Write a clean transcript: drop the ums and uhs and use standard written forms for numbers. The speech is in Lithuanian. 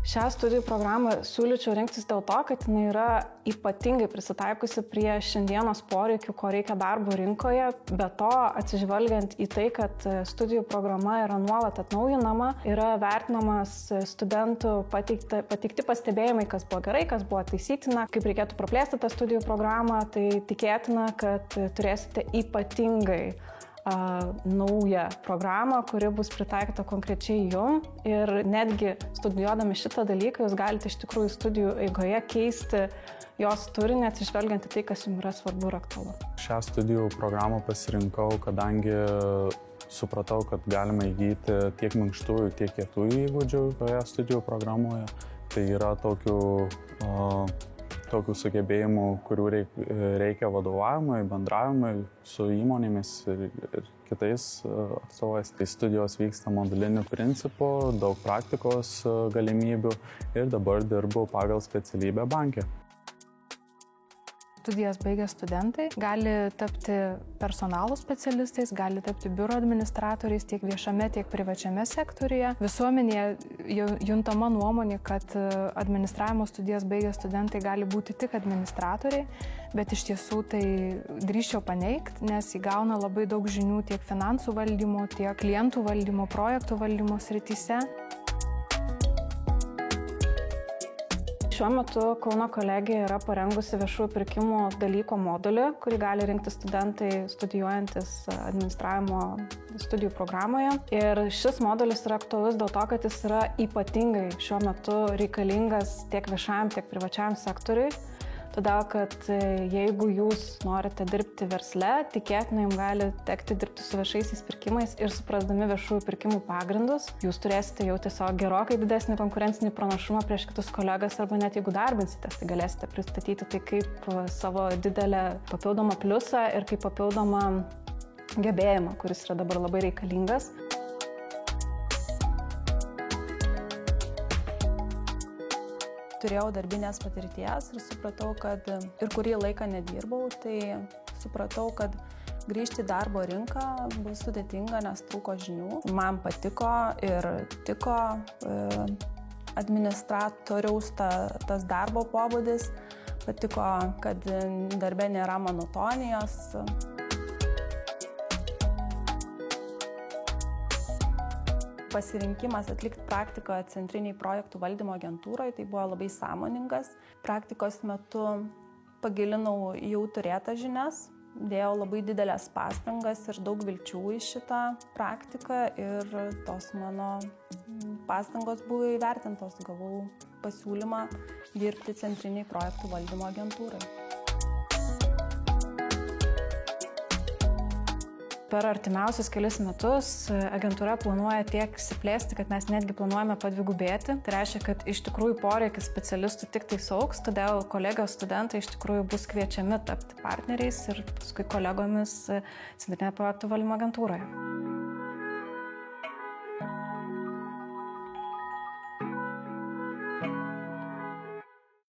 Šią studijų programą siūlyčiau rinktis dėl to, kad jinai yra ypatingai prisitaikusi prie šiandienos poreikių, ko reikia darbo rinkoje. Be to, atsižvelgiant į tai, kad studijų programa yra nuolat atnaujinama, yra vertinamas studentų pateikti pastebėjimai, kas buvo gerai, kas buvo taisytina, kaip reikėtų praplėsti tą studijų programą, tai tikėtina, kad turėsite ypatingai naują programą, kuri bus pritaikyta konkrečiai jum ir netgi studijuodami šitą dalyką jūs galite iš tikrųjų studijų eigoje keisti jos turinį atsižvelgiant į tai, kas jums yra svarbu ir aktualu. Šią studijų programą pasirinkau, kadangi supratau, kad galima įgyti tiek minkštųjų, tiek kietųjų įgūdžių toje studijų programoje. Tai yra tokių sugebėjimų, kurių reikia vadovavimui, bendravimui su įmonėmis ir kitais atstovais. Tai studijos vyksta moduliniu principu, daug praktikos galimybių ir dabar dirbu pagal specialybę banke. Studijas baigę studentai gali tapti personalo specialistais, gali tapti biuro administratoriais tiek viešame, tiek privačiame sektoriuje. Visuomenėje juntama nuomonė, kad administravimo studijas baigę studentai gali būti tik administratoriai, bet iš tiesų tai drįsčiau paneigti, nes įgauna labai daug žinių tiek finansų valdymo, tiek klientų valdymo, projektų valdymo srityse. Šiuo metu Kauno kolegija yra parengusi viešųjų pirkimų dalyko modulį, kurį gali rinkti studentai studijuojantis administravimo studijų programoje. Ir šis modulis yra aktualus dėl to, kad jis yra ypatingai šiuo metu reikalingas tiek viešajam, tiek privačiam sektoriui. Todėl, kad jeigu jūs norite dirbti versle, tikėtina jums gali tekti dirbti su viešaisiais pirkimais ir suprasdami viešųjų pirkimų pagrindus, jūs turėsite jau tiesiog gerokai didesnį konkurencinį pranašumą prieš kitus kolegas arba net jeigu darbinsitės, tai galėsite pristatyti tai kaip savo didelę papildomą pliusą ir kaip papildomą gebėjimą, kuris yra dabar labai reikalingas. Turėjau darbinės patirties ir supratau, kad ir kurį laiką nedirbau, tai supratau, kad grįžti į darbo rinką bus sudėtinga, nes trūko žinių. Man patiko ir tiko administratoriaus tas darbo pobūdis, patiko, kad darbe nėra monotonijos. Pasirinkimas atlikti praktiką centriniai projektų valdymo agentūroje, tai buvo labai sąmoningas. Praktikos metu pagilinau jau turėtas žinias, dėjau labai didelės pastangas ir daug vilčių į šitą praktiką ir tos mano pastangos buvo įvertintos. Gavau pasiūlymą dirbti centriniai projektų valdymo agentūrai. Per artimiausius kelis metus agentūra planuoja tiek išsiplėsti, kad mes netgi planuojame padvigubėti. Tai reiškia, kad iš tikrųjų poreikis specialistų tik tai augs, todėl kolegijos studentai iš tikrųjų bus kviečiami tapti partneriais ir paskui kolegomis centrinėje projektų valdymo agentūroje.